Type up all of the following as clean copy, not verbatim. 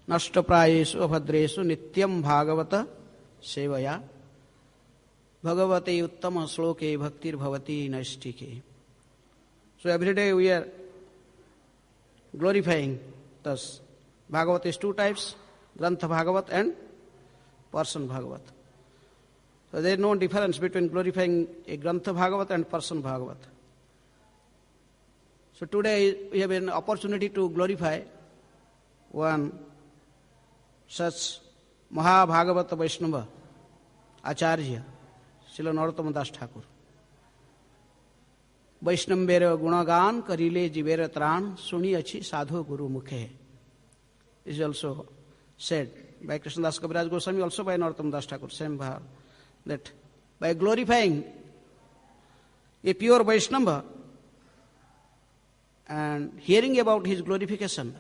Nashtaprayeshu abhadreshu nityam bhagavata sevaya bhagavate uttama sloke bhaktir bhavati naistike. So every day we are glorifying. Thus, Bhagavat is two types, Grantha Bhagavat and Person Bhagavat. So there is no difference between glorifying a Grantha Bhagavat and Person Bhagavat. So today we have an opportunity to glorify one such Mahabhagavata Vaishnava, Acharya, Srila Narottama Das Thakur. Vaishnambera gunagan karile jivera tran suni achi sadhu guru mukhe. This is also said by Krishnadas Kaviraj Goswami, also by Narottama Das Thakur, same bhav, that by glorifying a pure Vaishnava and hearing about his glorification,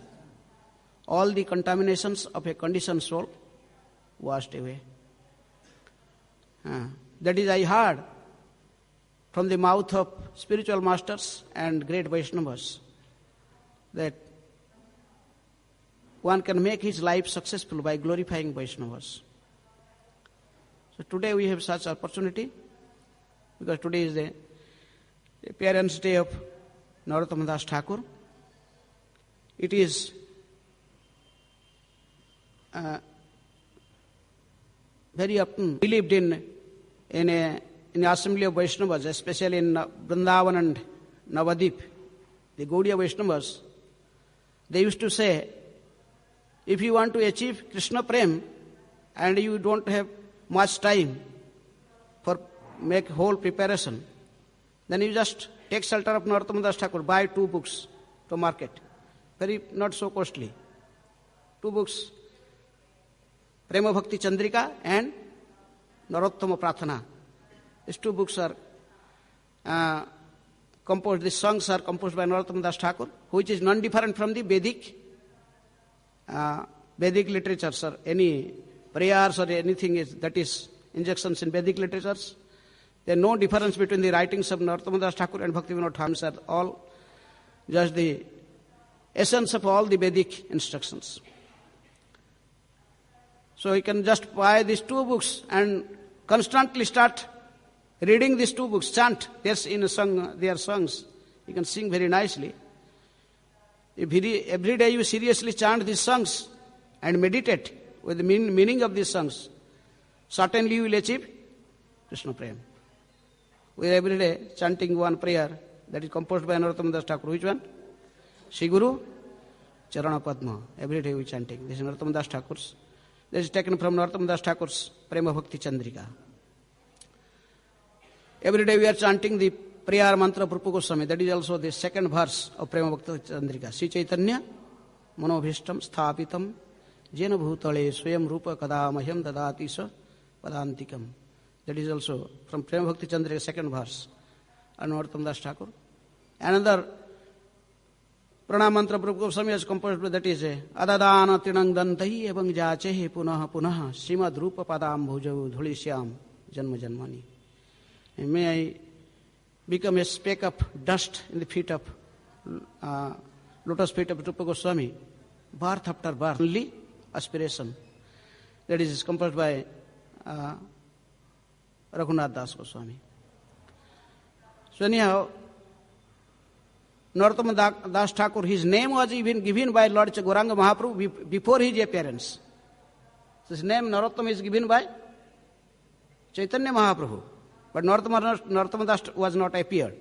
all the contaminations of a conditioned soul washed away. That is, I heard from the mouth of spiritual masters and great Vaishnavas that one can make his life successful by glorifying Vaishnavas. So today we have such opportunity, because today is the appearance day of Narottama Das Thakur. It is very often believed in the assembly of Vaishnavas, especially in Vrindavan and Navadip, the Gaudiya Vaishnavas. They used to say, if you want to achieve Krishna Prem and you don't have much time for make whole preparation, then you just take shelter of Narottama Das Thakur, buy 2 books to market, very not so costly. 2 books, Prema Bhakti Chandrika and Narottama Prathana. These 2 books are composed, these songs are composed by Narottama Das Thakur, which is non-different from the Vedic literatures, or any prayers or anything that is injections in Vedic literatures. There is no difference between the writings of Narottama Das Thakur and Bhaktivinoda Thakur. Are all just the essence of all the Vedic instructions. So you can just buy these 2 books and constantly start reading these 2 books, chant. Yes, in a song, their songs, you can sing very nicely. If every day you seriously chant these songs and meditate with the meaning of these songs, certainly you will achieve Krishna Prem. We are every day chanting one prayer that is composed by Narottama Das Thakur. Which one? Shri Guru Charana Padma. Every day we are chanting. This is Narottama Das Thakur's. This is taken from Narottama Das Thakur's Prema Bhakti Chandrika. Every day we are chanting the prayer mantra Prupa Goswami. That is also the 2nd verse of Prema Bhakti Chandrika. Sri Chaitanya Manobhishtam Sthapitam Jena Bhutale Swayam Rupa Kadamahyam Dadati Sa Padantikam. That is also from Prema Bhakti Chandrika, 2nd verse. And Narottama Das Thakur. Another pranam mantra Prupa Goswami has composed, that is Adadana Tinang Dantahi Evang Jachehe Punaha Punaha Srimad Rupa Padam Bhujau Dhulishyam Janma Janmani. And may I become a speck of dust in the feet of lotus feet of Rupa Goswami, birth after birth, only aspiration. That is composed by Raghunath Das Goswami. So anyhow, Narottama Das Thakur, his name was even given by Lord Gauranga Mahaprabhu before his appearance. So his name Narottama is given by Chaitanya Mahaprabhu. But Narottama Das was not appeared.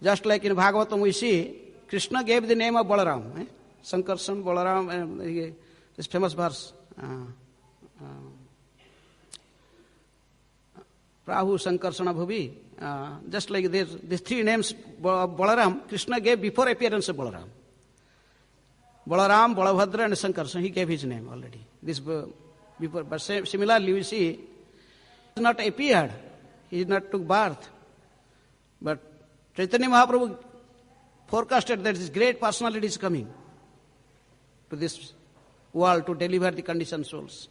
Just like in Bhagavatam we see, Krishna gave the name of Balaram. Sankarsan, Balaram, this famous verse. Prahu Sankarsana Bhuvi. Just like these 3 names of Balaram, Krishna gave before appearance of Balaram. Balaram, Balabhadra and Sankarsana, he gave his name already. This before, but similarly we see, he has not appeared, he did not took birth. But Chaitanya Mahaprabhu forecasted that this great personality is coming to this world to deliver the conditioned souls.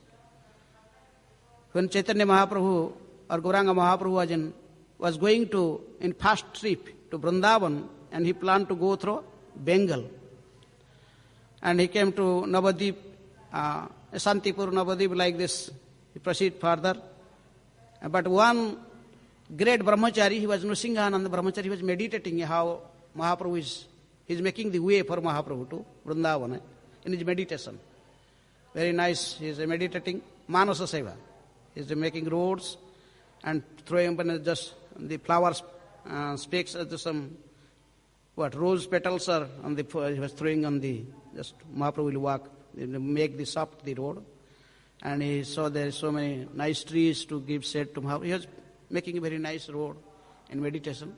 When Chaitanya Mahaprabhu or Gauranga Mahaprabhu was going to in fast trip to Vrindavan, and he planned to go through Bengal. And he came to Navadip Santipur, Navadip, like this, he proceed further. But one great brahmachari, he was Nrsingahananda brahmachari, he was meditating how Mahaprabhu is making the way for Mahaprabhu to Vrindavan in his meditation. Very nice, he is meditating, Manasa Seva. He is making roads and throwing just the flowers, specks, some rose petals are on the, he was throwing on the, just Mahaprabhu will walk, make the soft the road. And he saw there are so many nice trees to give shade to Mahaprabhu. He was making a very nice road in meditation.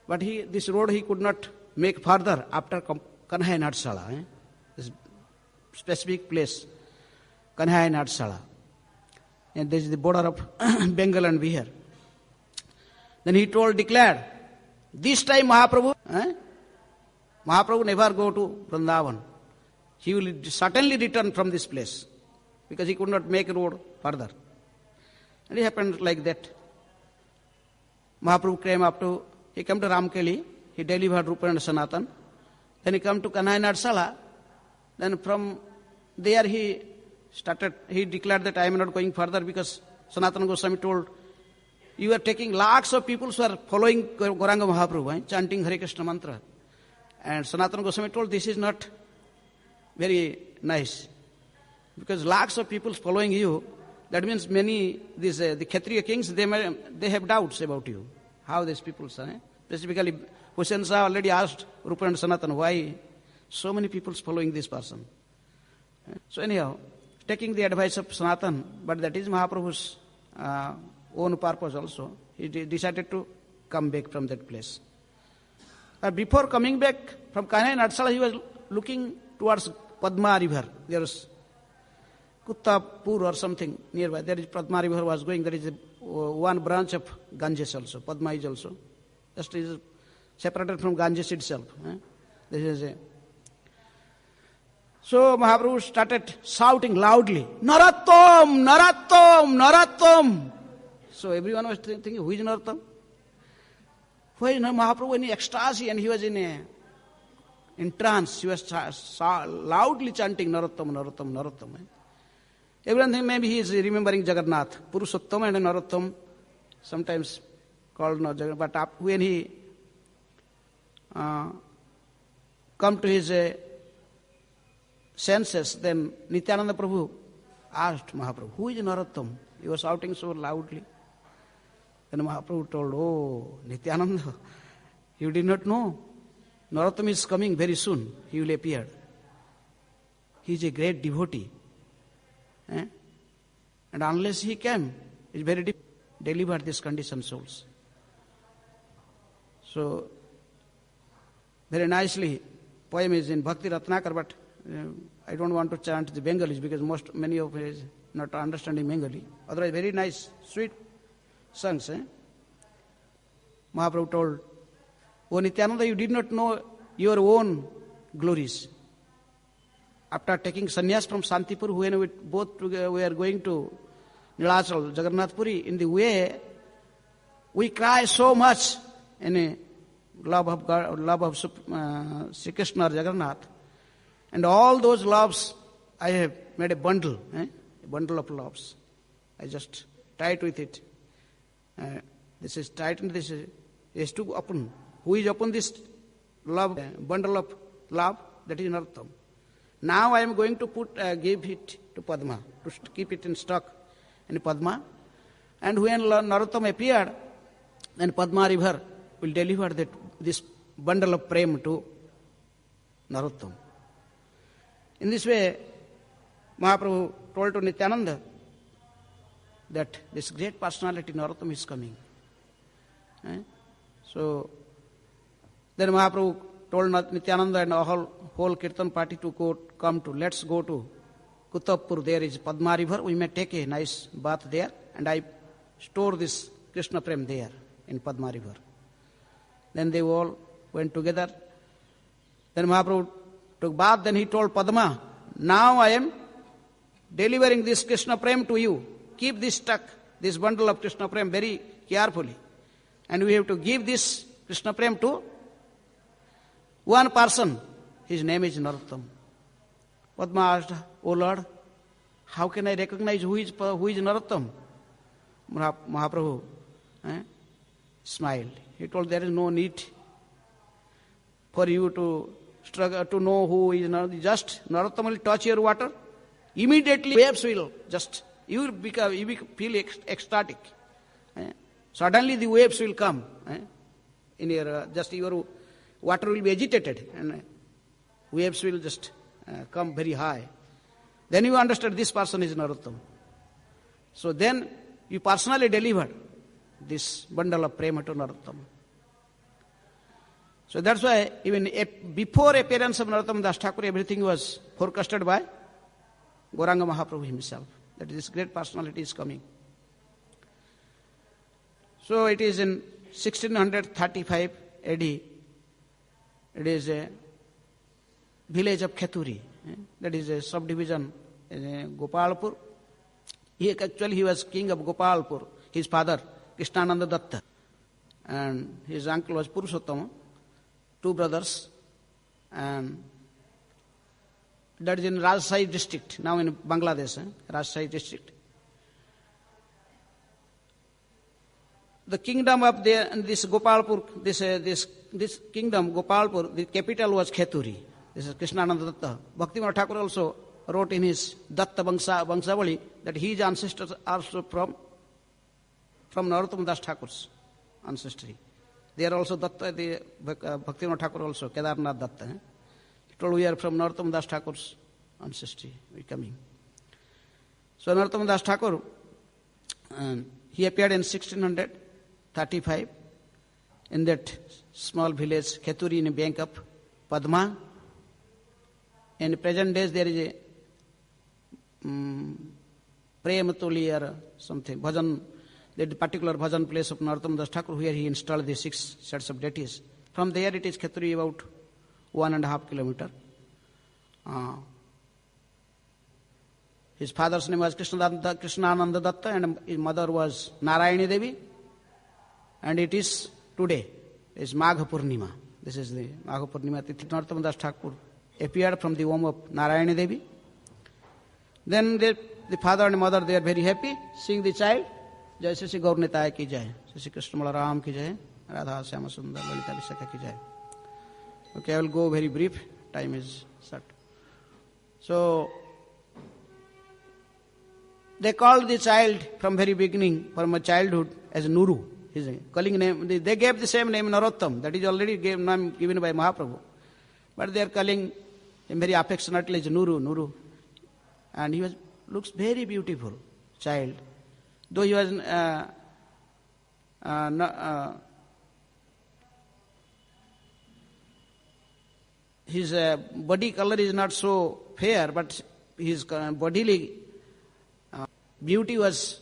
But this road he could not make further after Kanhai Natshala, this specific place, Kanhai Natshala. And this is the border of Bengal and Bihar. Then he declared, this time Mahaprabhu never go to Vrindavan. He will certainly return from this place because he could not make a road further. And it happened like that. Mahaprabhu he came to Ramkeli, he delivered Rupa and Sanatan. Then he came to Kanhai Natshala. Then from there he declared that I am not going further because Sanatana Goswami told, you are taking lakhs of people who are following Gauranga Mahaprabhu, chanting Hare Krishna mantra. And Sanatana Goswami told, this is not very nice. Because lakhs of people following you, that means many, the Kshatriya kings, they have doubts about you. How these people are. Specifically, Hussain Shah already asked Rupa and Sanatan, why so many people following this person? So anyhow, taking the advice of Sanatan, but that is Mahaprabhu's own purpose also, he decided to come back from that place. Before coming back from Kanhai Natshala, he was looking towards Padma river. There was Kuttapur or something nearby. There is Padma river was going. There is one branch of Ganges also. Padma is also. Just is separated from Ganges itself. This is So Mahaprabhu started shouting loudly, Narottama, Narottama, Narottama. So everyone was thinking, who is Narottama? Why is Mahaprabhu in ecstasy and he was in trance. He was loudly chanting Narottama, Narottama, Narottama. Everyone thinks maybe he is remembering Jagannath, Purushottama and Narottama, sometimes called not Jagannath. But when he come to his senses, then Nityananda Prabhu asked Mahaprabhu, who is Narottama? He was shouting so loudly. Then Mahaprabhu told, oh, Nityananda, you did not know. Narottama is coming very soon. He will appear. He is a great devotee. And unless he came, it's very difficult to deliver these conditioned souls. So, very nicely, poem is in Bhakti Ratnakar, but I don't want to chant the Bengalis because many of it is not understanding Bengali. Otherwise, very nice, sweet songs. Mahaprabhu told, O Nityananda, you did not know your own glories. After taking sannyas from Santipur, when we both were going to Nilachal, Jagannath Puri, in the way, we cry so much in love of Sri Krishna or Jagannath. And all those loves, I have made a bundle of loves. I just tied with it. This is tightened, this is to open. Who is upon this love, bundle of love? That is Narottama. Now I am going to give it to Padma, to keep it in stock in Padma. And when Narottama appeared, then Padma river will deliver this bundle of prem to Narottama. In this way, Mahaprabhu told to Nityananda that this great personality Narottama is coming. So, then Mahaprabhu told Nityananda and whole Kirtan party to let's go to Kuttapur. There is Padma river. We may take a nice bath there, and I store this Krishna Prem there in Padma river. Then they all went together. Then Mahaprabhu took bath. Then he told Padma, now I am delivering this Krishna Prem to you. Keep this stuck, this bundle of Krishna Prem very carefully. And we have to give this Krishna Prem to one person. His name is Narottama. Padma asked, "O Lord, how can I recognize who is Narottam?" Mahaprabhu smiled. He told, "There is no need for you to struggle to know who is Narottam. Just Narottam will touch your water. Immediately waves will just, you will feel ecstatic. Suddenly the waves will come. In your, just your water will be agitated and waves will just come very high. Then you understand this person is Narottam. So then you personally delivered this bundle of prema to Narottam. So that's why even before appearance of Narottama Das Thakur, everything was forecasted by Gauranga Mahaprabhu himself, that this great personality is coming. So it is in 1635 AD. It is a village of Kheturi. That is a subdivision in Gopalpur. He was king of Gopalpur. His father, Krishnananda Datta, and his uncle was Purushottama. 2 brothers, and that is in Rajshahi district, now in Bangladesh, Rajshahi district. The kingdom of this Gopalpur, this kingdom, Gopalpur, the capital was Kheturi. This is Krishnananda Datta. Bhaktivinoda Thakur also wrote in his Datta Vangshavali that his ancestors are also from Narottama Das Thakur's ancestry. They are also Datta, the Bhaktivinoda Thakur also, Kedarnath Datta. He told, we are from Narottama Das Thakur's ancestry, we coming. So Narottama Das Thakur, he appeared in 1635 in that small village, Kheturi, in a bank of Padma. In present days there is a Prematuli or something, bhajan, that particular bhajan place of Narottama Das Thakur, where he installed the 6 sets of deities. From there it is Kheturi, about 1.5 kilometers. His father's name was Krishnananda Datta and his mother was Narayani Devi. And it is today, is Magha Purnima. This is the Magha Purnima. Narottama Das Thakur appeared from the womb of Narayani Devi. Then the father and mother, they are very happy seeing the child. Jai Shri Gaur Nitaya ki jai, Shri Krishna Balaram ki jai, Radha Syama Sundar Lalita Vishakha ki jai. Okay, I will go very brief, time is short. So, they called the child from very beginning, from a childhood, as Nuru. His calling name, they gave the same name Narottam, that is already name given by Mahaprabhu. But they are calling him very affectionately as Nuru. And he looks very beautiful child. Though he was his body color is not so fair, but his bodily beauty was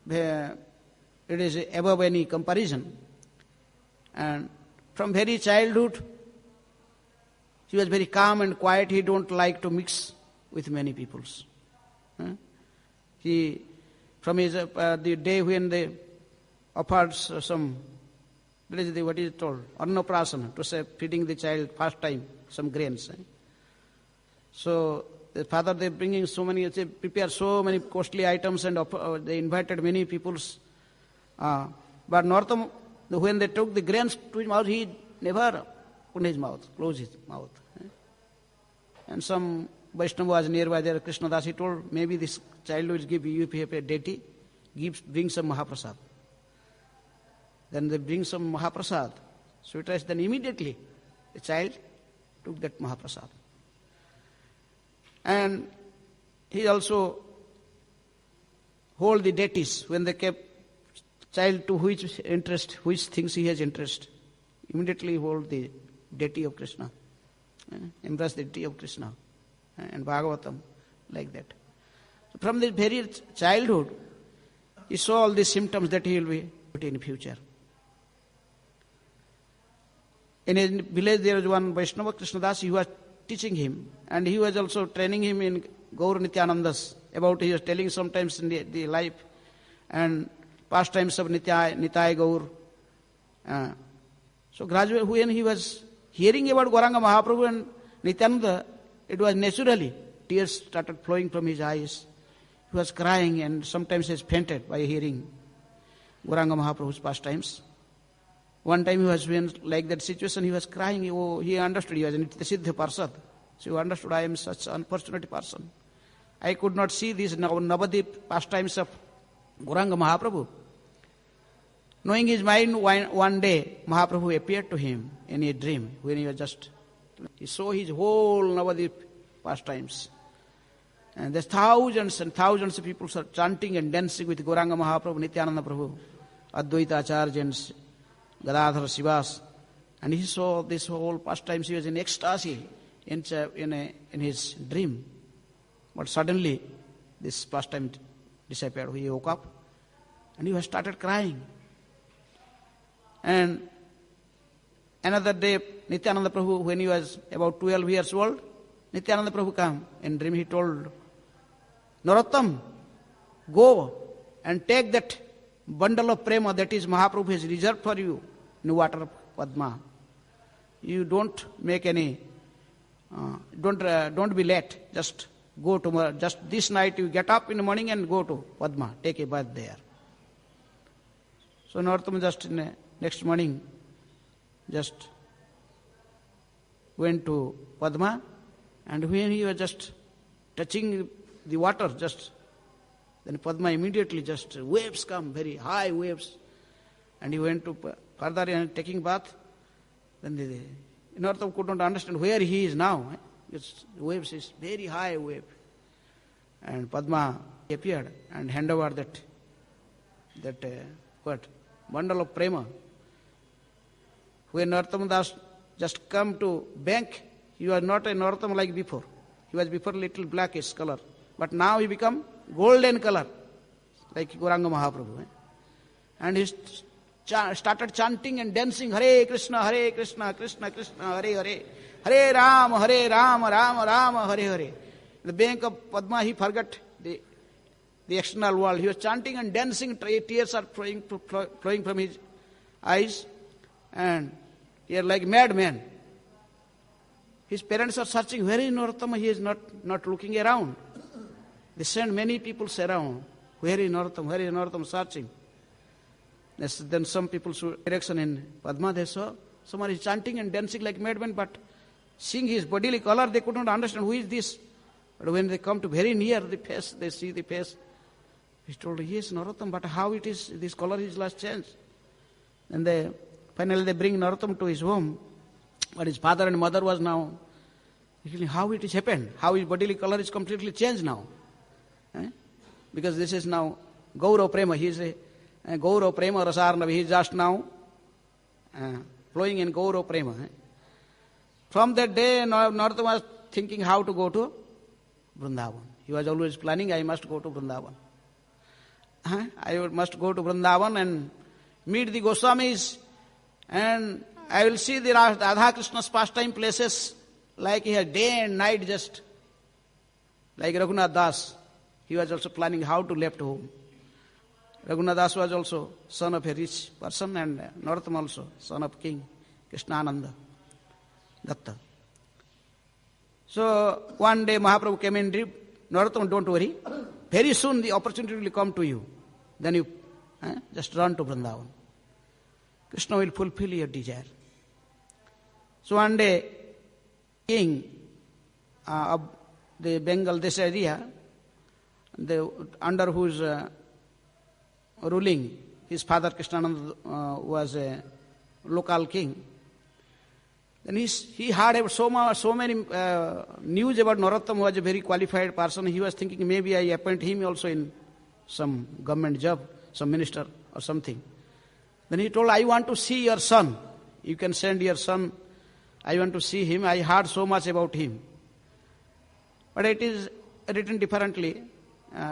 it is above any comparison. And from very childhood, he was very calm and quiet. He don't like to mix with many peoples. He, from his the day when they offered some, what is it called? Annaprasana, to say feeding the child first time, some grains. So the father, they bringing so many, they prepare so many costly items and they invited many peoples. But Narottam, when they took the grains to his mouth, he never put his mouth, closed his mouth. And some Vaishnava was nearby there, Krishnadas, he told, maybe this child will give you, if you have a deity, bring some Mahaprasad. Then they bring some Mahaprasad, sweet rice, then immediately the child took that Mahaprasad. And he also hold the deities when they kept child to which things he has interest. Immediately hold the deity of Krishna, embrace the deity of Krishna and Bhagavatam, like that. So from the very childhood, he saw all these symptoms that he will be in future. In a village there was one Vaishnava, Krishnadas, he was teaching him, and he was also training him in Gaur Nityanandas, about he was telling sometimes in the life and pastimes of Nitai Gaur. So gradually when he was hearing about Gauranga Mahaprabhu and Nityananda, it was naturally, tears started flowing from his eyes. He was crying and sometimes he has fainted by hearing Gauranga Mahaprabhu's pastimes. One time he was in like that situation, he was crying. He understood, he was a Nityasiddha Parsad. So he understood, I am such an unfortunate person. I could not see these Navadip pastimes of Gauranga Mahaprabhu. Knowing his mind, one day Mahaprabhu appeared to him in a dream when he saw his whole Navadip pastimes. And there's thousands and thousands of people are chanting and dancing with Gauranga Mahaprabhu, Nityananda Prabhu, Advaita Acharya and Gadadhar Sivas. And he saw this whole pastimes. He was in ecstasy in his dream. But suddenly this pastime disappeared. He woke up and he started crying. And another day, Nityananda Prabhu, when he was about 12 years old, Nityananda Prabhu came. In dream he told, Narottam, go and take that bundle of prema that is Mahaprabhu has reserved for you in water of Padma. You don't make any, don't be late. Just go tomorrow. Just this night you get up in the morning and go to Padma. Take a bath there. So Narottam just in the next morning just went to Padma, and when he was just touching the water, then Padma immediately waves come, very high waves, and he went to further and taking bath. Then the Narottam could not understand where he is now. Because waves is very high wave. And Padma appeared and handed over that bundle of prema. When Narottama Das just come to bank, he was not a Narottama like before. He was before little blackish color. But now he become golden color, like Gauranga Mahaprabhu. And he started chanting and dancing, Hare Krishna, Krishna Krishna, Hare Hare, Hare Rama, Rama Rama, Hare Hare. The bank of Padma, he forgot the external world. He was chanting and dancing, tears are flowing from his eyes, and he is like madman. His parents are searching, where is Narottama? He is not looking around. They send many people around. Where is Narottama? Where is Narottama? Searching. Then some people saw direction in Padma. They saw someone is chanting and dancing like madman, but seeing his bodily color, they could not understand who is this. But when they come to very near the face, they see the face. He told, yes, Narottama, but how it is, this color is last changed. And finally they bring Narottama to his home. But his father and mother was now thinking how it has happened, how his bodily color is completely changed now. Because this is now Gaurav Prema. He is a Gaurav Prema Rasarnavi. He is just now flowing in Gaurav Prema. From that day, Narottama was thinking how to go to Vrindavan. He was always planning, I must go to Vrindavan. I must go to Vrindavan and meet the Goswamis, and I will see the Radha Krishna's pastime places like he had day and night, just like Raghunath Das. He was also planning how to left home. Raghunath Das was also son of a rich person, and Narottama also son of King Krishnananda Datta. So one day Mahaprabhu came in dream, Narottama, don't worry, very soon the opportunity will come to you. Then you just run to Vrindavan. Krishna will fulfill your desire. So one day, king of the Bengal, this area, under whose ruling his father Krishnananda was a local king. Then he heard so many news about Narottama, was a very qualified person. He was thinking maybe I appoint him also in some government job, some minister or something. Then he told, I want to see your son. You can send your son. I want to see him. I heard so much about him. But it is written differently,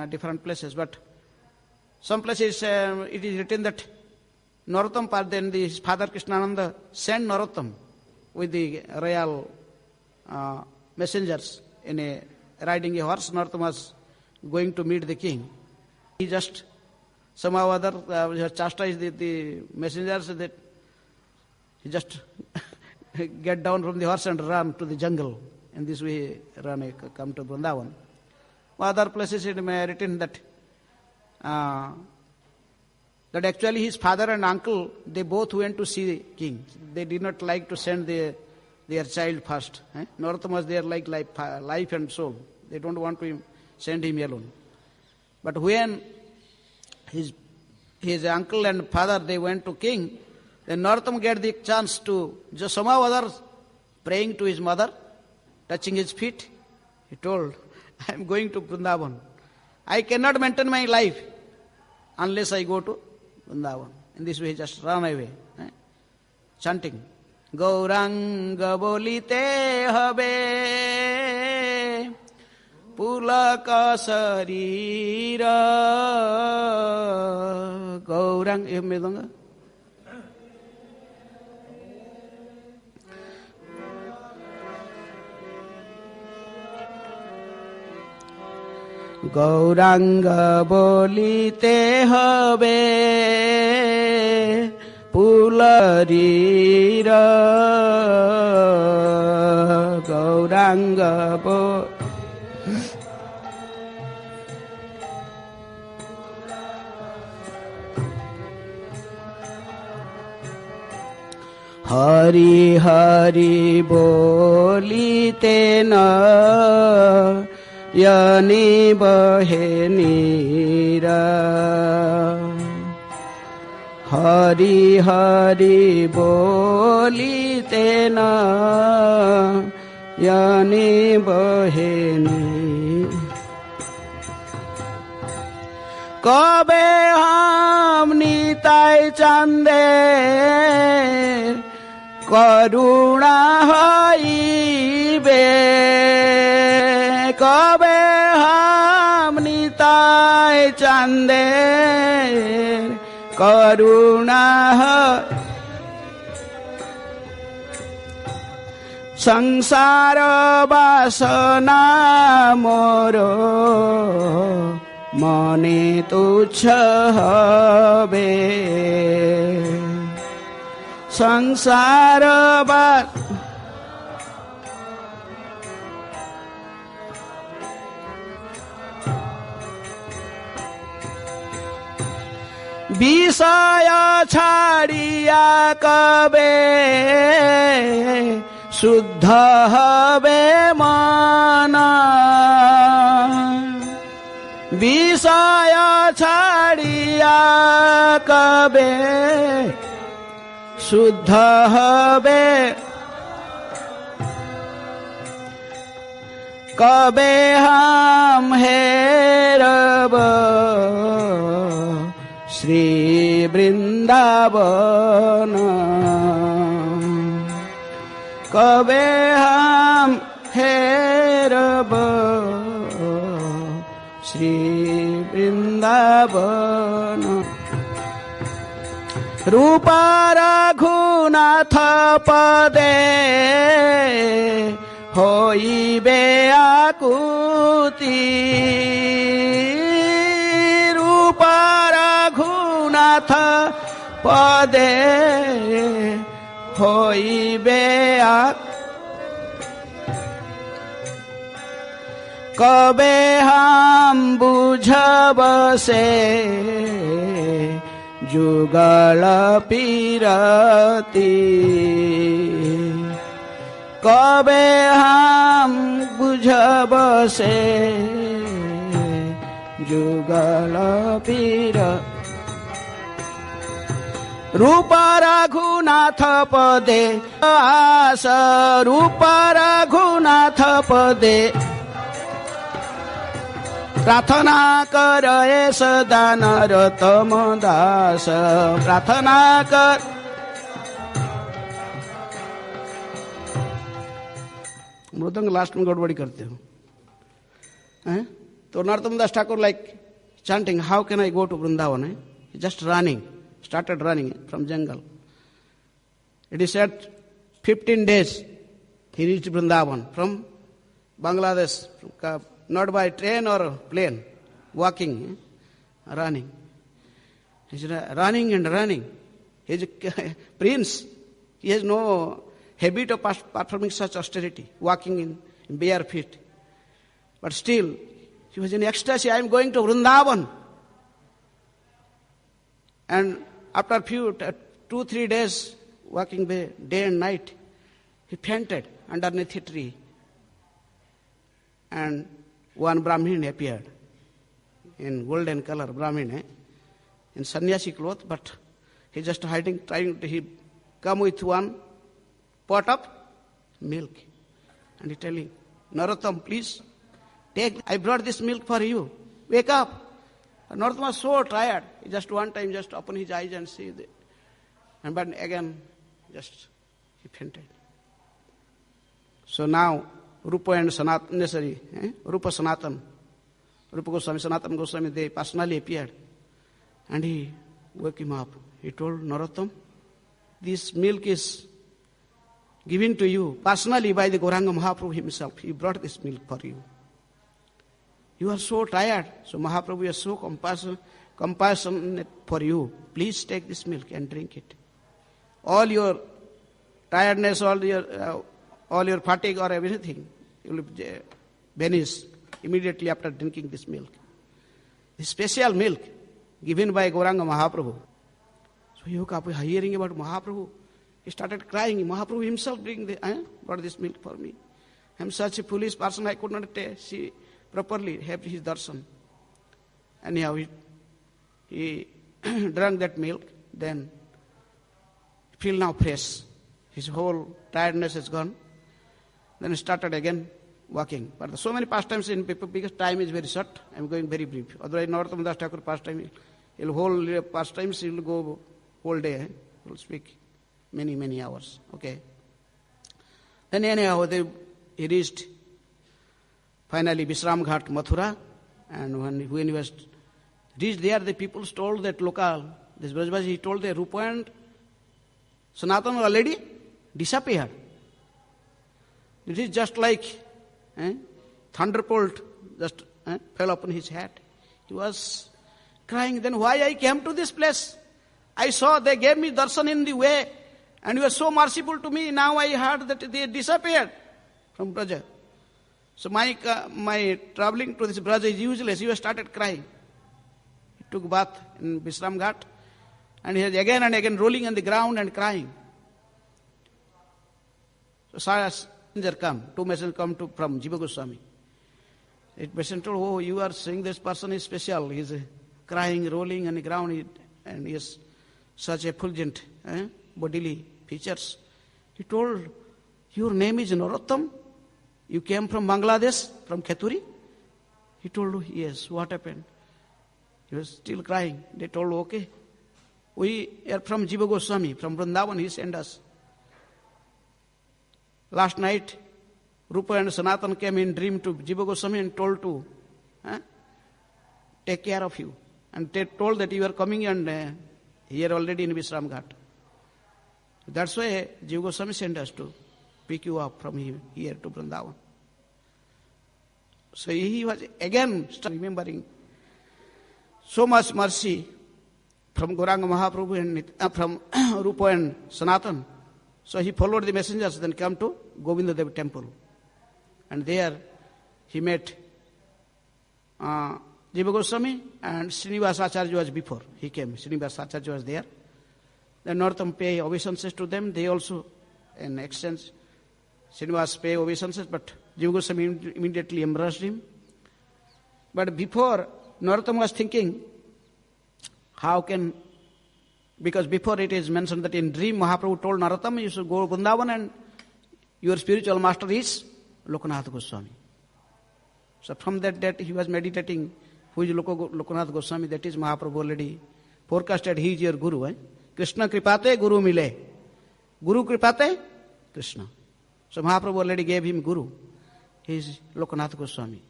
different places. But some places it is written that Narottama, then his father Krishnananda sent Narottama with the royal messengers in riding a horse. Narottama was going to meet the king. He just somehow or other chastised the messengers that he just get down from the horse and run to the jungle. In this way he come to Vrindavan. Other places it may have written that that actually his father and uncle, they both went to see the king. They did not like to send their child first. Narottama was there like life and soul. They don't want to send him alone. But when his uncle and father, they went to king, then Narottama get the chance to just somehow other praying to his mother, touching his feet. He told, I am going to Vrindavan. I cannot maintain my life unless I go to Vrindavan. In this way he just ran away, chanting, Gauranga bolite habe pulaka sarira. Gaurang, ये मैं दूंगा. Gauranga bolite habe pularira. Gauranga bo Hari Hari bolite na Yani bahe nira. Hari Hari bolite na Yani bahe nira. Kabe ham nitai chande Karuna haibe. Kabe ham nitai chande karuna sangsara vasana moro mane tuchha habe. Sangsara vasana Visaya chhadiya kabe Shuddha habe mana. Visaya chhadiya kabe Shuddha habe. Kabe ham heraba Shri Vrindavana. Kabe ham heraba Shri Vrindavana. Rupa Raghunatha pade hoibe akuti. Rupa Raghunatha pade hoibe akuti. Kabe ham bujhab se jugala pirati. Kabe ham bujhab se jugala pirati. Rupa Raghunatha pade asa. Rupa Raghunatha pade प्रार्थना करे सदा नरोत्तम दास. प्रार्थना कर मृदंग last में गड़बड़ी करते हो. तो Narottam Das Thakur like chanting, how can I go to Vrindavan? Just running, started running from jungle. It is said 15 days he reached Vrindavan from Bangladesh, not by train or plane, walking, running. He's running and running. He's a prince. He has no habit of performing such austerity, walking in bare feet. But still, he was in ecstasy. I am going to Vrindavan. And after 2-3 days walking day and night, he fainted underneath a tree. And one Brahmin appeared in golden color, Brahmin, in sannyasi cloth, but he just hiding, he come with one pot of milk. And he telling, Narottama, please, take, I brought this milk for you. Wake up. And Narottama was so tired. He just one time just open his eyes and see it. And but again, just he fainted. So now, Rupa and Sanatan, Rupa Sanatan, Rupa Goswami, Sanatan Goswami, they personally appeared. And he woke him up. He told Narottama, this milk is given to you personally by the Gauranga Mahaprabhu himself. He brought this milk for you. You are so tired. So Mahaprabhu is so compassionate for you. Please take this milk and drink it. All your tiredness, all your fatigue or everything will vanish immediately after drinking this milk. This special milk given by Gauranga Mahaprabhu. So he woke up hearing about Mahaprabhu. He started crying. Mahaprabhu himself brought this milk for me. I am such a foolish person, I could not see properly, have his darshan. Anyhow, he drank that milk, then feel now fresh. His whole tiredness is gone. Then he started again walking. But so many pastimes in people, because time is very short, I am going very brief. Otherwise, Narottama Das Thakur pastime, he'll whole pastimes, he'll go whole day, he'll speak many hours. Okay. Then anyhow, he reached finally Vishram Ghat, Mathura, and when he was reached there, the people told that this Brajbaji, he told the Rupa and Sanatana already disappeared. It is just like thunderbolt just fell upon his head. He was crying, then why I came to this place? I saw they gave me darshan in the way, and you were so merciful to me. Now I heard that they disappeared from Braja. So my traveling to this Braja is useless. He started crying. He took bath in Vishram Ghat, and he was again and again rolling on the ground and crying. So messenger come, 2 messengers come from Jiva Goswami. It messenger told, oh, you are saying this person is special. He is crying, rolling on the ground, and he has such effulgent bodily features. He told, your name is Narottama? You came from Bangladesh, from Kheturi? He told, yes. What happened? He was still crying. They told, okay. We are from Jiva Goswami, from Vrindavan, he sent us. Last night, Rupa and Sanatan came in dream to Jiva Goswami and told to take care of you. And they told that you are coming and here already in Vishram Ghat. That's why Jiva Goswami sent us to pick you up from here to Vrindavan. So he was again remembering so much mercy from Gauranga Mahaprabhu and from Rupa and Sanatan. So he followed the messengers, then came to Govinda Dev temple. And there he met Jiva Goswami, and Srinivas Acharya was before he came. Srinivas Acharya was there. Then Narottama pay obeisances to them. They also, in exchange, Srinivas pay obeisances, but Jiva Goswami immediately embraced him. But before, Narottama was thinking, because before it is mentioned that in dream Mahaprabhu told Narottama, you should go to Vrindavan and your spiritual master is Lokanath Goswami. So from that date he was meditating, who is Lokanath Goswami, that is Mahaprabhu already forecasted, he is your Guru. Krishna Kripate Guru Mile. Guru Kripate Krishna. So Mahaprabhu already gave him Guru. He is Lokanath Goswami.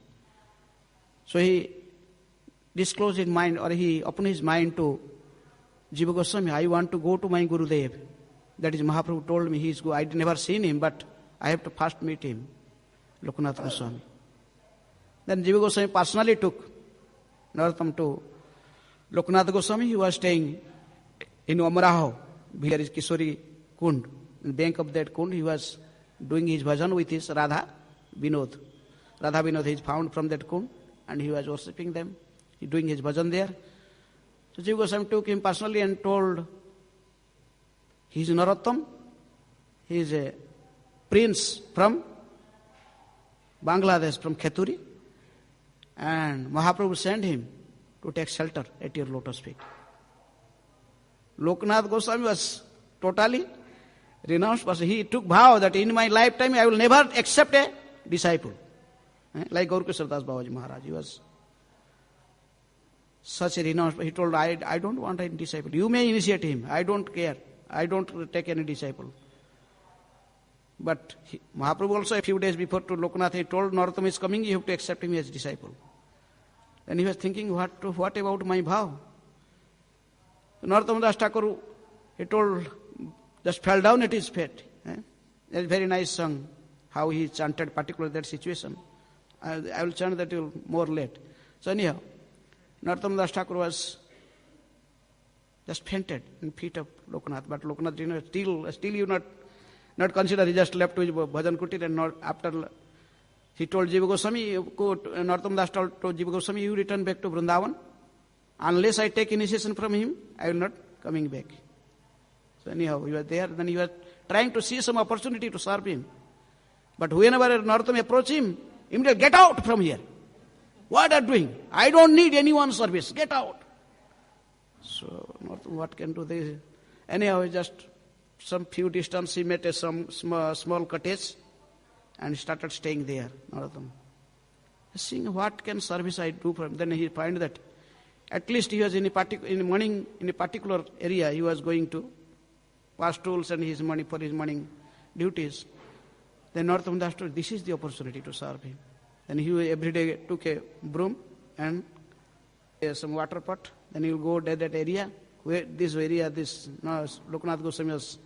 So he disclosed his mind, or he opened his mind to Jiva Goswami. I want to go to my Gurudev. That is Mahaprabhu told me he is good. I never seen him, but I have to first meet him, Lokanath Goswami. Then Jiva Goswami personally took Narottama to Lokanath Goswami. He was staying in Amaraho. There is Kishori Kund. In the bank of that Kund, he was doing his bhajan with his Radha, Vinod. Radha Vinod, he is found from that kund, and he was worshipping them, he doing his bhajan there. So Jiva Goswami took him personally and told, he is Narottam, he is a prince from Bangladesh, from Kheturi, and Mahaprabhu sent him to take shelter at your lotus feet. Loknath Goswami was totally renounced person. He took vow that in my lifetime I will never accept a disciple. Like Gaurkishore Das Babaji Maharaj, he was such a renounced. He told, I don't want a disciple. You may initiate him. I don't care. I don't take any disciple. But Mahaprabhu also a few days before to Loknath, he told Narottama is coming, you have to accept him as disciple. Then he was thinking, what about my vow? Narottama Das Thakur, he told, just fell down at his feet. A very nice song, how he chanted particularly that situation. I will chant that more late. So anyhow, Narottama Das Thakur was just fainted in feet of Loknath, but Loknath did not, still you not consider, he just left to his bhajan kutir, and not after he told Jiva Goswami, Narottama Das told Jiva Goswami, you return back to Vrindavan. Unless I take initiation from him, I will not coming back. So anyhow, he was there, then he was trying to see some opportunity to serve him. But whenever Narottama approached him, immediately, get out from here. What are you doing? I don't need anyone's service. Get out. So Narottama, what can do this? Anyhow, he just some few distance, he met a some small cottage and he started staying there, Narottama. Seeing what can service I do for him. Then he find that at least he was in the morning, in a particular area, he was going to pass tools and his money for his morning duties. Then Narottama Das told, this is the opportunity to serve him. Then he every day took a broom and some water pot. Then he will go to that area, Loknath Goswami was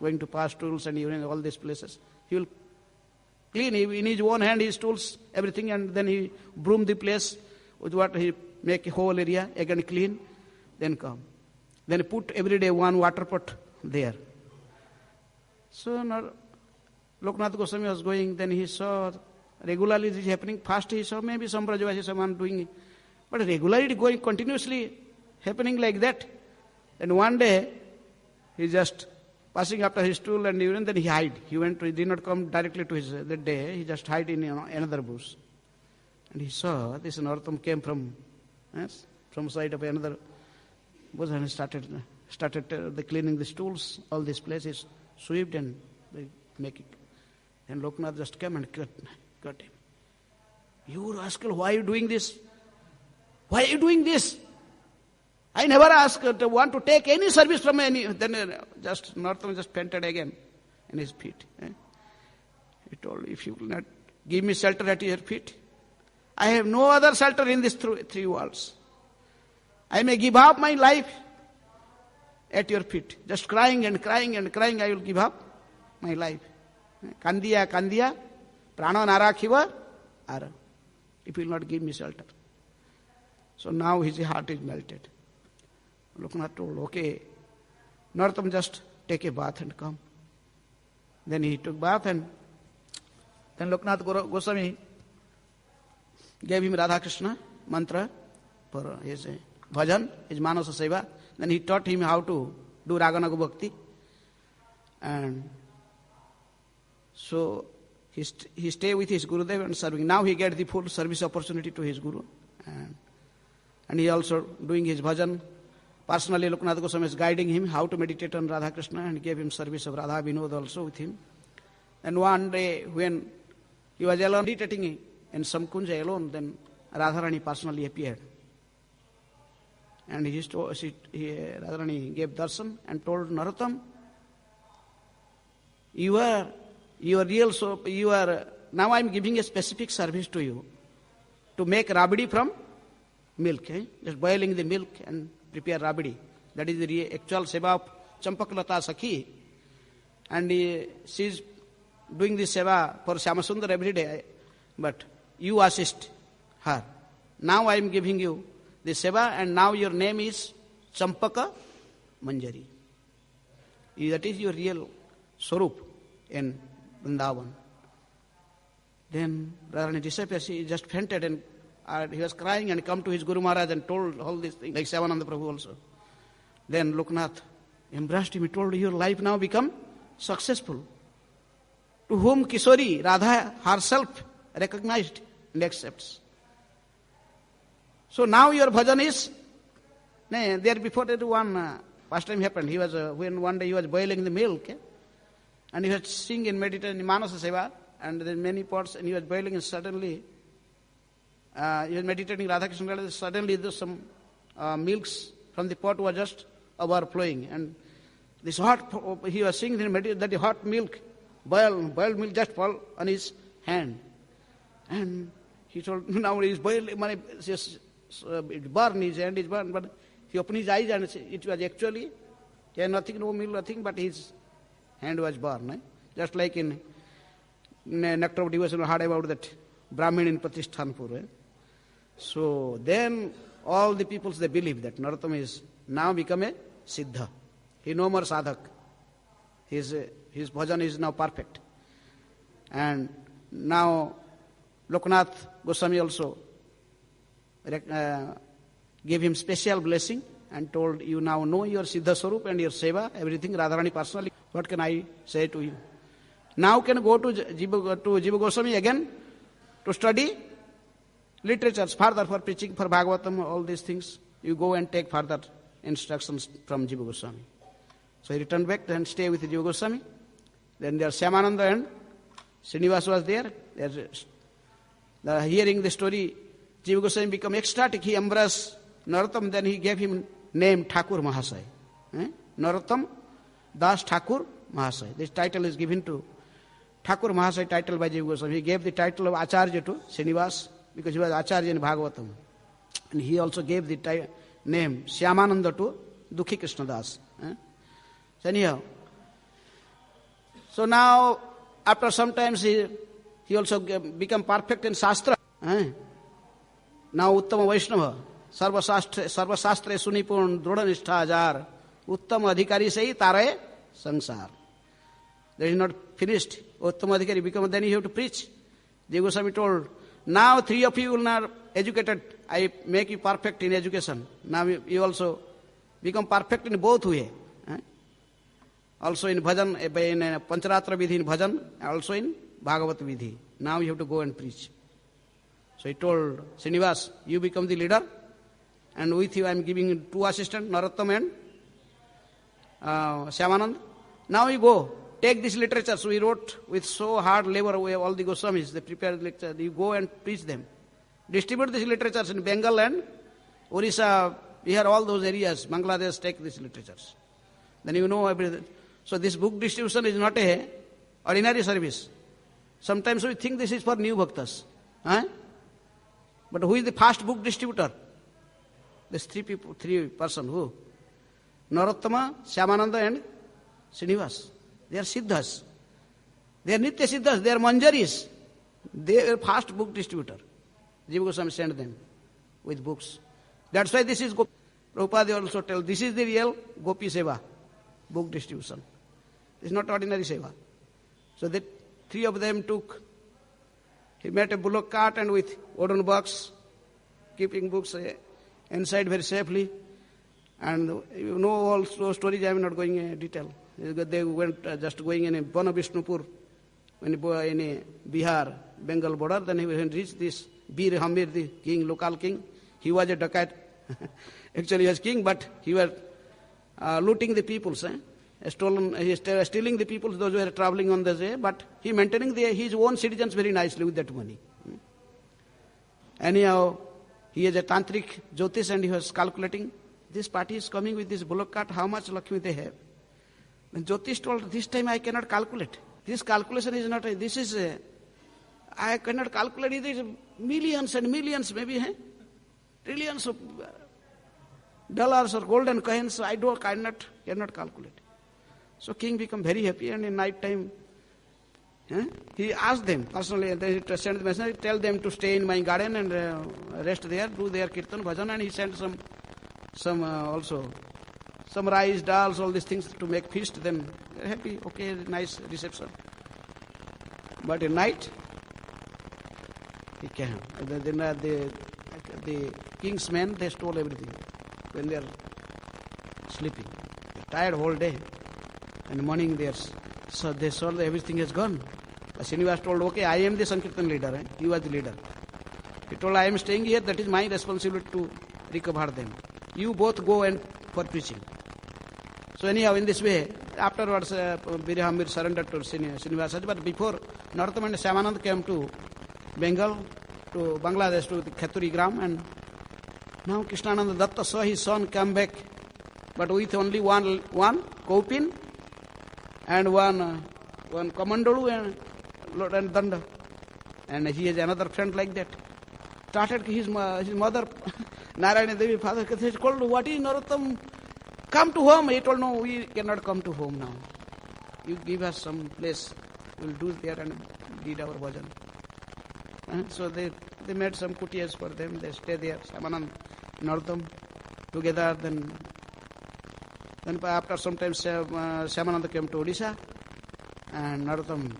going to pass tools and even all these places. He will clean in his own hand his tools, everything, and then he broom the place with what he make a whole area again clean, then come. Then he put every day one water pot there. So Loknath Goswami was going, then he saw regularly this is happening. First he saw maybe some Brajavasi, someone doing it. But regularly going continuously happening like that. And one day he just passing after his stool and urine, then he hide. He did not come directly to his that day. He just hide in another bush. And he saw this Narottama came from side of another bush and started the cleaning the stools, all these places, swept and they make it. And Loknath just came and cut him. You rascal, why are you doing this? Why are you doing this? I never asked to want to take any service from any. Then Narottama just fainted again in his feet. He told, if you will not give me shelter at your feet, I have no other shelter in these three walls. I may give up my life at your feet. Just crying and crying and crying, I will give up my life. Kandiya, prana narakhiva, ara. If you will not give me shelter. So now his heart is melted. Loknath told, okay, Narottama, just take a bath and come. Then he took bath and then Loknath Goswami gave him Radha Krishna mantra for his bhajan, his manasa seva. Then he taught him how to do Raganaga Bhakti. And so he stayed with his Gurudev and serving. Now he get the full service opportunity to his Guru. And he also doing his bhajan. Personally, Loknath Goswami is guiding him how to meditate on Radha Krishna and gave him service of Radha Vinod also with him. And one day when he was alone meditating in some kunja alone, then Radharani personally appeared. And Radharani gave darshan and told Narottama, now I am giving a specific service to you to make rabdi from milk, just boiling the milk and prepare rabdi. That is the actual seva of Champaklata Sakhi. And she is doing this seva for Shyamasundar every day. But you assist her. Now I am giving you the seva and now your name is Champaka Manjari. That is your real Swarup in Vrindavan. Then Radharani disappeared. He just fainted and he was crying and come to his Guru Maharaj and told all these things, like Savananda Prabhu also. Then Loknath embraced him. He told, your life now become successful. To whom Kishori, Radha herself recognized and accepts. So now your bhajan is, there before that one past time happened. He was, when one day he was boiling the milk, and he was singing and meditating in Manasa Seva, and there many pots, and he was boiling, and suddenly, he was meditating Radha Krishna, suddenly there some milks from the pot were just overflowing, and this hot, he was singing and meditating that the hot milk, boiled milk just fall on his hand. And he told, now it is boiled, it burned, his hand is burned, but he opened his eyes and it was actually, he had nothing, no milk, nothing, but his hand was burned. Just like in Nectar of Devotion, heard about that Brahmin in Pratisthanpur. So then all the peoples, they believe that Narottama is now become a Siddha. He no more sadhak. His bhajan is now perfect. And now Loknath Goswami also gave him special blessing and told, you now know your Siddha Swarup and your Seva, everything, Radharani personally. What can I say to you? Now can go to Jiva Goswami again to study literatures further for preaching, for Bhagavatam, all these things. You go and take further instructions from Jiva Goswami. So he returned back and stay with Jiva Goswami. Then there Shyamananda and Srinivas was there. Hearing the story, Jiva Goswami became ecstatic. He embraced Narottam, then he gave him name Thakur Mahasaya. Narottama Das Thakur Mahasaya. This title is given to Thakur Mahasaya, title by Jiva Goswami. He gave the title of Acharya to Srinivas because he was Acharya in Bhagavatam. And he also gave the name Shyamananda to Dukhi Krishna Das. So anyhow, so now after some times he also become perfect in Shastra. Now Uttama Vaishnava, Sarva Shastre Sunipurn Drudha Nishtha Ajar, Uttama Adhikari Sai Taraye Sansar. That is not finished. Uttama Adhikari become, then you have to preach. Jiva Goswami told, now three of you will not educated, I make you perfect in education. Now you also become perfect in both ways. Also in bhajan, in Pancharatra Vidhi in bhajan, also in Bhagavat Vidhi. Now you have to go and preach. So he told Srinivas, you become the leader, and with you I am giving two assistants, Narottama and Shyamanand. Now you go, take this literature. So he wrote with so hard labor away all the Goswamis, they prepared lecture. You go and preach them. Distribute these literatures in Bengal and Orissa, Bihar, all those areas, Bangladesh, take these literatures. Then you know everything. So this book distribution is not a ordinary service. Sometimes we think this is for new bhaktas. But who is the first book distributor? There's three person. Who? Narottama, Shyamananda and Srinivas. They are Siddhas. They are Nitya Siddhas. They are Manjaris. They are first book distributor. Jiva Goswami sent them with books. That's why this is Gopi. Prabhupada also tell, this is the real Gopi Seva, book distribution. It's not ordinary Seva. So the three of them took, he made a bullock cart and with wooden box, keeping books inside very safely. And you know all those stories, I am not going in detail. They went just going in Bana Vishnupur, in Bihar, Bengal border. Then he reached this Bir Hamir, the king, local king. He was a dacoit. Actually he was king, but he was looting the peoples. He is stealing the peoples, those who were traveling on the way, but he maintaining his own citizens very nicely with that money. Anyhow, he is a tantric Jyotish and he was calculating, this party is coming with this bullock cart, how much Lakshmi they have. When Jyotish told, this time I cannot calculate. This calculation is not, I cannot calculate, it is millions and millions maybe, trillions of dollars or golden coins, I cannot calculate. So king become very happy, and in night time, he asked them personally, they sent the messenger, tell them to stay in my garden and rest there, do their kirtan, bhajan, and he sent some rice, dals, all these things to make feast. Then they're happy, okay, nice reception. But at night, he came. The king's men, they stole everything when they are sleeping. They're tired whole day. And morning so they saw that everything has gone. Srinivas told, okay, I am the Sankirtan leader. He was the leader. He told, I am staying here, that is my responsibility to recover them. You both go and for preaching. So anyhow, in this way, afterwards, Birhamir surrendered to Srinivas. But before, Narottama and Shyamanand came to Bengal, to Bangladesh, to the Khaturi Gram, and now Krishnananda Datta saw his son come back, but with only one Kaupin and one Kamandalu and Danda. And he has another friend like that. Started his mother, Narayana Devi, father, he called, what is Narottam? Come to home. He told, no, we cannot come to home now. You give us some place, we'll do there and did our bhajan. So they made some kutiyas for them. They stay there, Shyamanand, Narottam, together. Then after some time, Shyamananda came to Odisha, and Narottam.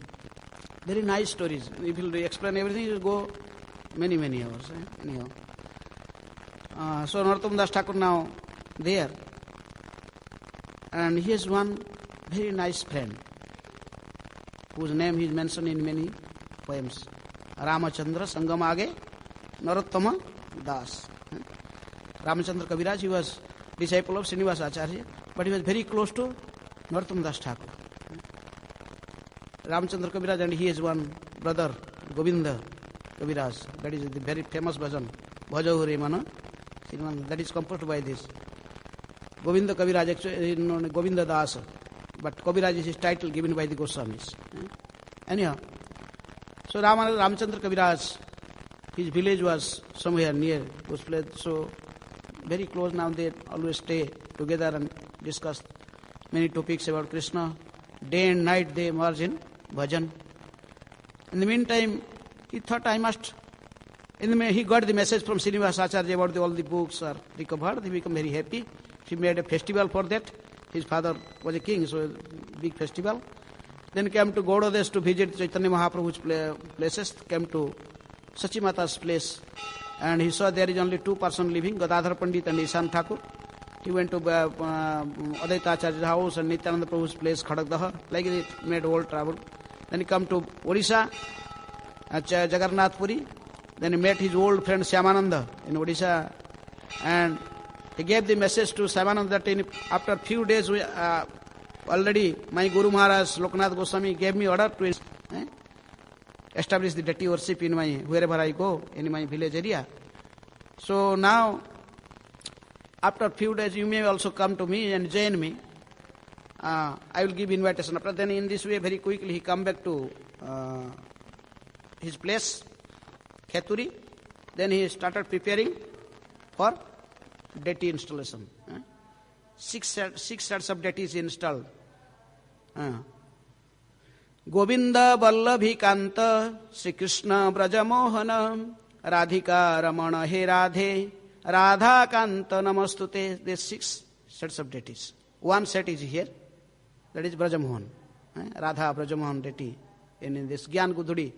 Very nice stories. If you explain everything, you go many hours. Anyhow. So Narottama Das Thakur now there, and he has one very nice friend, whose name is mentioned in many poems. Ramachandra Sangamage Narottama Das. Ramachandra Kaviraj, he was disciple of Srinivas Acharya, but he was very close to Narottama Das Thakur. Ramachandra Kaviraj, and he has one brother, Govinda Kaviraj. That is the very famous bhajan, Bhajahure Mana. That is composed by this. Govinda Kaviraj, actually is known as Govinda Das, but Kaviraj is his title given by the Goswamis. Anyhow, so Ramachandra Kaviraj, his village was somewhere near those places, so very close. Now they always stay together and discuss many topics about Krishna. Day and night they merge in bhajan. In the meantime, he thought, I must. He got the message from Srinivas Acharya about all the books are recovered. He became very happy. He made a festival for that. His father was a king, so a big festival. Then came to Gaudadesh to visit Chaitanya Mahaprabhu's places, came to Sachimata's place, and he saw there is only two persons living, Gadadhar Pandit and Ishan Thakur. He went to Adaita Acharya's house and Nityananda Prabhu's place, Khadagdaha, like it made whole travel. Then he come to Odisha, at Jagannath Puri. Then he met his old friend Shyamananda in Odisha, and he gave the message to Shyamananda that after few days, already my Guru Maharaj Lokanath Goswami gave me order to establish the deity worship in my wherever I go, in my village area. So now, after few days, you may also come to me and join me. I will give invitation. After then, in this way, very quickly, he come back to his place, Kheturi. Then he started preparing for deity installation. Six sets of deities installed. Govinda Vallabhi Kanta Sri Krishna Braja Mohana Radhika Ramana He Radhe Radha Kanta Namastute. There are 6 sets of deities. One set is here, that is Braja Mohan. Radha Braja Mohan deity. And in this Gyan Gudhudi,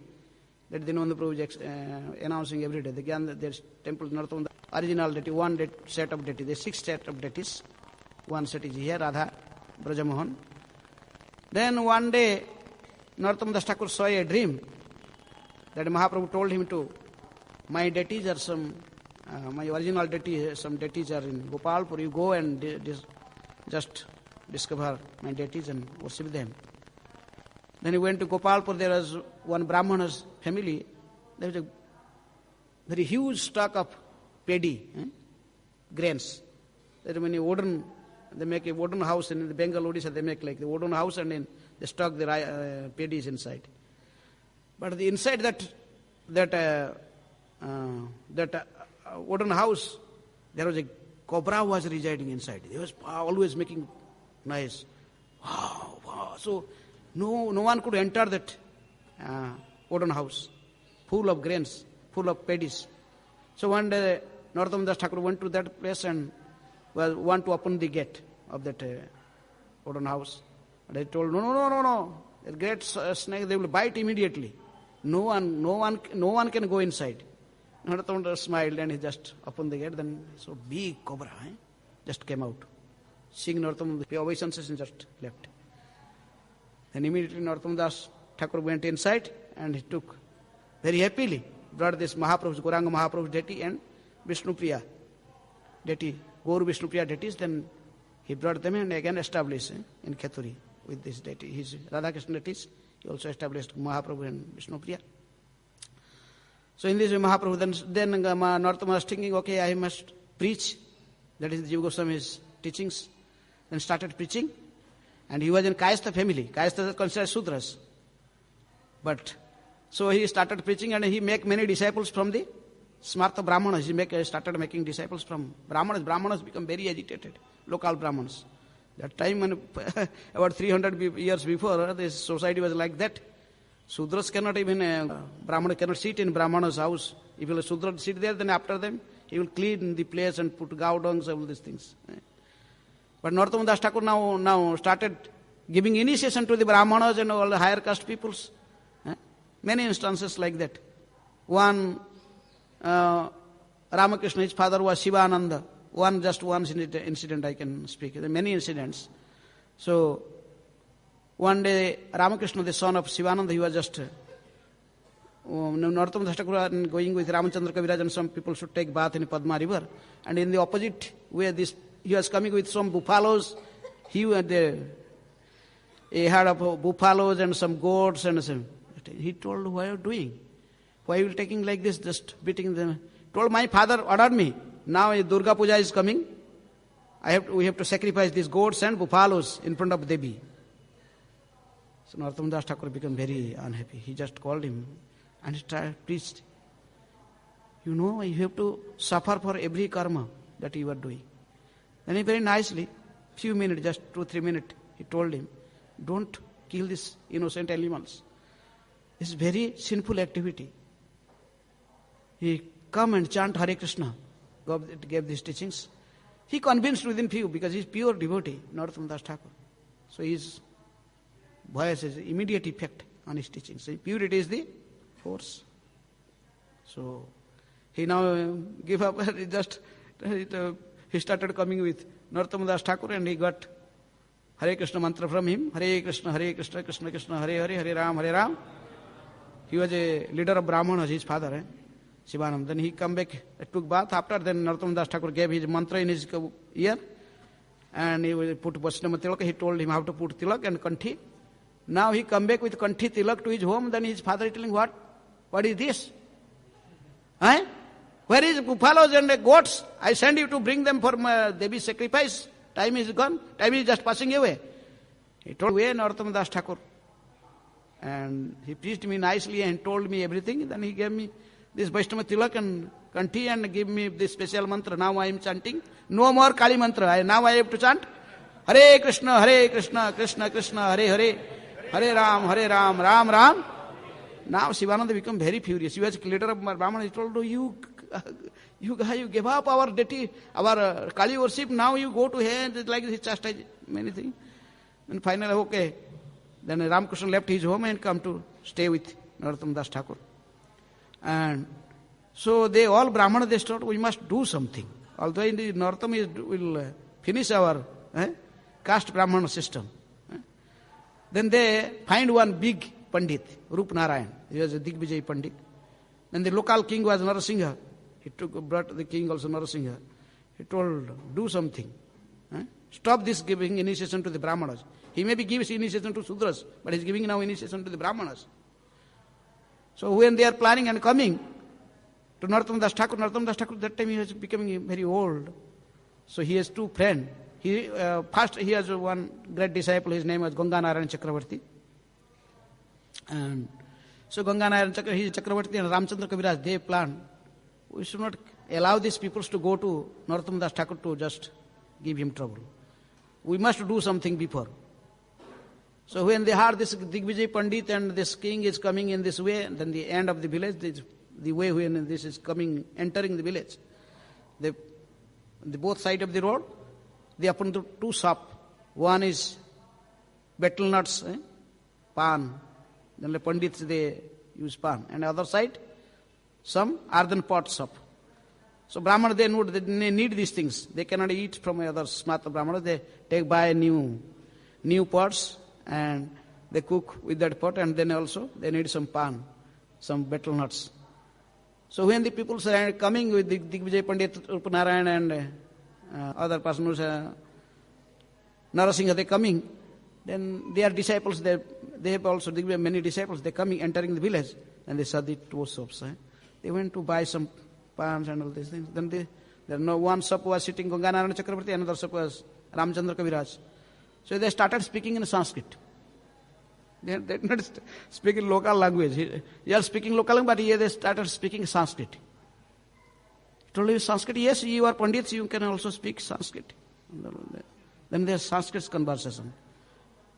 that the Nanda Prabhu is announcing every day. The Gyan, there's temple Narottama, original deity, one set of deities. There are 6 sets of deities. One set is here, Radha Braja Mohan. Then one day, Narottama Das Thakur saw a dream that Mahaprabhu told him to, my deities are some, my original deity, some deities are in Gopalpur, you go and just discover my deities and worship them. Then he went to Gopalpur, there was one Brahmana's family, there was a very huge stock of paddy, grains. There are many wooden, they make a wooden house in the Bengal, Odisha, they make like the wooden house and then they stock the paddies inside. But the inside that wooden house, there was a cobra was residing inside. He was always making noise. Wow, wow. So no one could enter that wooden house, full of grains, full of paddies. So one day, Narottama Das Thakur went to that place and want to open the gate of that wooden house. And they told, no. A great snake, they will bite immediately. No one can go inside. Narottama Das smiled and he just opened the gate. Then so big cobra just came out. Seeing Narottama, the obeisances and just left. Then immediately Narottama Das Thakur went inside and he took very happily, brought this Mahaprabhu's, Gauranga Mahaprabhu's deity and Vishnupriya deity, Gaur Vishnupriya deities. Then he brought them and again established in Kheturi with this deity. His Radha Krishna deities, he also established Mahaprabhu and Vishnupriya. So in this way Mahaprabhu, then Narottama was thinking, okay, I must preach. That is Jiva Goswami's teachings. Then started preaching. And he was in Kayastha family. Kayastha is considered Sudras. But so he started preaching and he make many disciples from the Smartha Brahmanas. He started making disciples from Brahmanas. Brahmanas become very agitated, local Brahmanas. That time, when about 300 years before, this society was like that. Sudras cannot even, Brahmana cannot sit in Brahmana's house. If a Sudra sit there, then after them, he will clean the place and put cow dungs, all these things. But Narottama Das Thakur now started giving initiation to the Brahmanas and all the higher caste peoples. Many instances like that. One, Ramakrishna, his father was Shivananda. One incident I can speak. There are many incidents. So, one day, Ramakrishna, the son of Shivananda, he was just Narottama Das Thakur going with Ramachandra Kaviraj and some people should take bath in Padma river. And in the opposite way, he was coming with some buffaloes. He had of buffaloes and some goats and some. He told, "Why are you doing? Why are you taking like this, just beating them?" Told, "My father ordered me. Now Durga Puja is coming. We have to sacrifice these goats and buffaloes in front of Devi." So Narottama Das Thakur became very unhappy. He just called him and he preached. You know, you have to suffer for every karma that you are doing. Then he very nicely, few minutes, just 2-3 minutes, he told him, "Don't kill these innocent animals. This is very sinful activity. He come and chant Hare Krishna." Gave these teachings. He convinced within few because he is pure devotee, Narottama Das Thakur. So his voice has immediate effect on his teachings. So purity is the force. So he now gave up. He started coming with Narottama Das Thakur and he got Hare Krishna mantra from him. Hare Krishna, Krishna Krishna, Hare Hare, Hare Ram. He was a leader of Brahmanas, his father, Shivananda. Then he come back, took bath. After then Narottama Das Thakur gave his mantra in his ear and he put Vaishnava Tilak. He told him how to put Tilak and Kanthi. Now he come back with Kanthi Tilak to his home. Then his father is telling, "What? What is this? Where is buffaloes and goats? I send you to bring them for Devi sacrifice. Time is gone. Time is just passing away." He told me, Narottama Das Thakur. And he preached me nicely and told me everything. Then he gave me this Vaishnava Tilak and Kanthi and gave me this special mantra. Now I am chanting. No more Kali mantra. Now I have to chant Hare Krishna, Krishna Krishna, Hare Hare, Hare Ram, Ram Ram. Now Shivananda became very furious. He was leader of Brahmana. He told, you gave up our deity, our Kali worship. Now you go to hell. Like this, chastise many things. And finally, okay. Then Ramakrishna left his home and come to stay with Narottama Das Thakur. And so they all Brahmanas, they thought, we must do something. Although in the Narottama will finish our caste Brahmana system. Then they find one big Pandit, Rup Narayan. He was a Digvijay Pandit. And the local king was Narasingha. He brought the king also Narasingha. He told, do something. Stop this giving initiation to the Brahmanas. He maybe gives initiation to Sudras, but he is giving now initiation to the Brahmanas. So when they are planning and coming to Narottama Das Thakur, that time he was becoming very old. So he has two friends. First he has one great disciple, his name was Ganga Narayan Chakravarti. And so Ganga Narayan Chakravarti and Ramachandra Kaviraj, they planned, we should not allow these people to go to Narottama Das Thakur to just give him trouble. We must do something before. So when they heard this Digvijay Pandit and this king is coming in this way, then the end of the village, the way when this is coming, entering the village, the both sides of the road, they open the two shops. One is betel nuts, pan. Then the Pandits, they use pan. And other side, some earthen pots up. So Brahmana, they need these things. They cannot eat from other smarta Brahmanas. They take by new pots and they cook with that pot, and then also they need some pan, some betel nuts. So when the people are coming with the Digvijay Pandit, Rupanarayan and other persons, Narasingha, they coming, then their disciples, they have also many disciples, they coming, entering the village, and they saw the two shops. They went to buy some pans and all these things. Then one shop was sitting Ganganarana Chakravarti, another shop was Ramchandra Kaviraj. So they started speaking in Sanskrit. They did not speak in local language. They are speaking local language, but here they started speaking Sanskrit. He told you Sanskrit, yes, you are Pandits, you can also speak Sanskrit. Then there's Sanskrit conversation.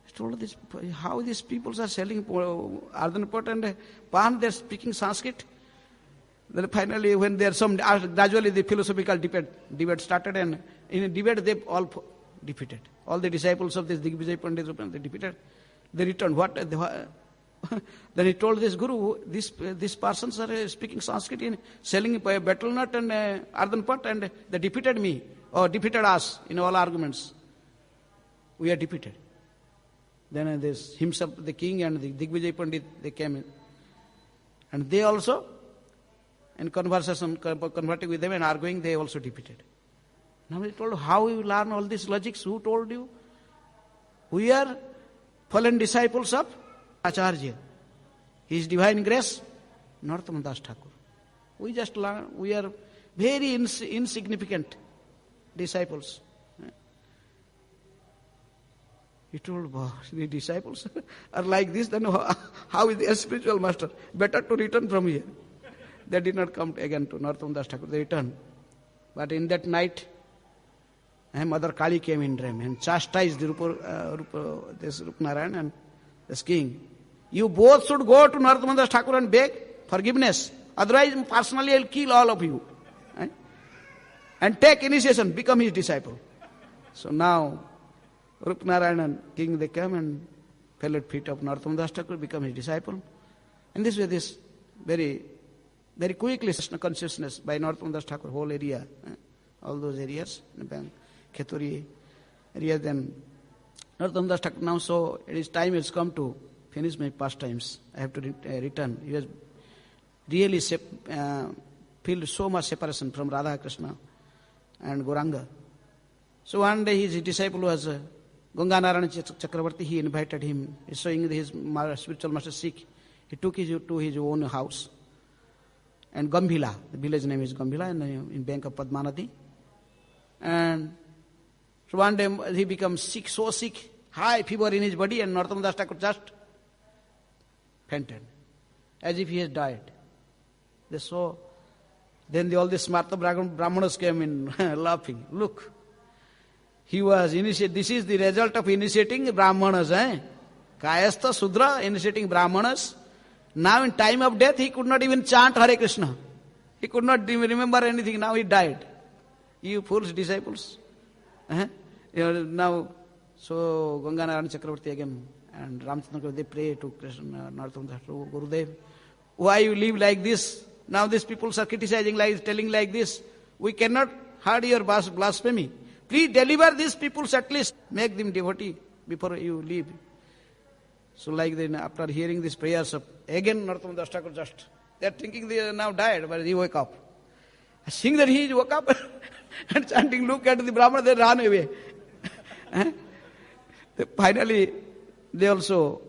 He told this, how these people are selling earthen pot and pan, they're speaking Sanskrit. Then finally, when there some, gradually the philosophical debate started, and in a debate they all defeated. All the disciples of this Digvijay Pandit, they defeated. They returned. Then he told this Guru, these persons are speaking Sanskrit and selling a betel nut and earthen pot, and they defeated me, or defeated us in all arguments. We are defeated. Then this himself, the king and the Digvijay Pandit, they came in. And they also, in conversation, converting with them and arguing, they also defeated. Now he told, how you learn all these logics? Who told you? We are fallen disciples of Acharya. His divine grace, Narottama Das Thakur. We just learn, we are very insignificant disciples. He told, wow, the disciples are like this, then how is the spiritual master? Better to return from here. They did not come again to Narottama Das Thakur, they returned. But in that night, Mother Kali came in dream and chastised this Rupanarayan and this king. You both should go to Narottama Das Thakur and beg forgiveness. Otherwise, personally, I'll kill all of you. And take initiation, become his disciple. So now, Rupanarayan and king, they came and fell at feet of Narottama Das Thakur, become his disciple. And this way, this very, very quickly, Krishna consciousness by Narottama Das Thakur, whole area, all those areas, Kheturi area, then Narottama Das Thakur now, so it is time has come to finish my pastimes. I have to return. He was really feel so much separation from Radha Krishna and Gauranga. So one day his disciple was Ganganarana Chakravarti. He invited him, showing his spiritual master Sikh. He took him to his own house. And Gambhila, the village name is Gambhila, in bank of Padmanadi. And so one day he becomes sick, so sick, high fever in his body, and Narottama Das Thakur just fainted, as if he has died. They saw. Then all the smarta Brahmanas came in laughing. Look, he was initiated. This is the result of initiating Brahmanas. Kayastha Sudra, initiating Brahmanas. Now in time of death, he could not even chant Hare Krishna. He could not even remember anything. Now he died. You fools, disciples. Now, so Ganganarana Chakravarti again and Ramchandra, they pray to Krishna, Narottama Das Thakur, Gurudev, why you live like this? Now these people are criticizing like, telling like this. We cannot hear your blasphemy. Please deliver these people at least. Make them devotee before you leave. So like then after hearing these prayers of again Narottama Das Thakur just, they are thinking they are now died, but he woke up. Seeing that he woke up and chanting, look at the Brahmana, they ran away. Finally, they also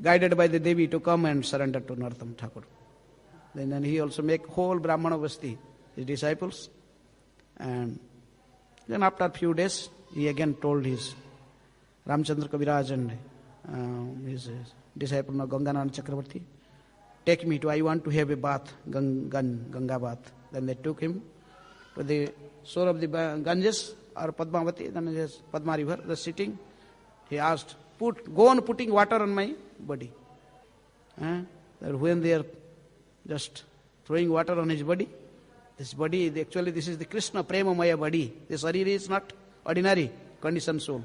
guided by the Devi to come and surrender to Narottama Thakur. Then he also make whole Brahmana Vasti, his disciples. And then after a few days, he again told his Ramchandra Kaviraj and his disciple Ganganarana Chakravarti, take me to, I want to have a bath, Ganga bath. Then they took him to the shore of the Ganges or Padmavati, then there's Padma river, the sitting. He asked, go on putting water on my body. When they are just throwing water on his body, this body, actually this is the Krishna Prema Maya body. This Sarira is not ordinary conditioned soul.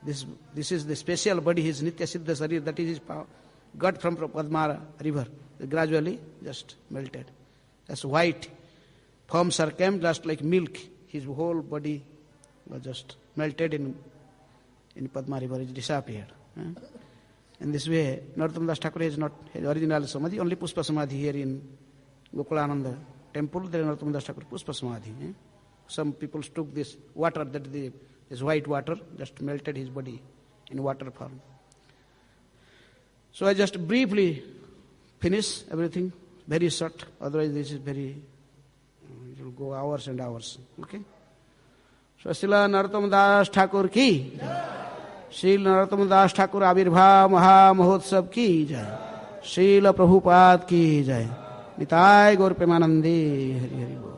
This is the special body, his Nitya Siddha Sarira, that is his power, got from Padma river. gradually just melted. As white foams are came just like milk. His whole body was just melted in Padma river. It disappeared. In this way, Narottama Das Thakur is not his original Samadhi, only Pushpa Samadhi here in Gokulananda temple. There is Narottama Das Thakur Pushpa Samadhi. Some people took this water, this white water, just melted his body in water form. So I just briefly finish everything, very short. Otherwise, this is very, it will go hours and hours. Okay? So, Srila Narottama Das Thakur ki jai. Srila Narottama Das Thakur Avirbhav Maha Mahotsav ki jai. Srila Prabhupada ki jai. Nitai Gaur Premanande Hari Hari Bol.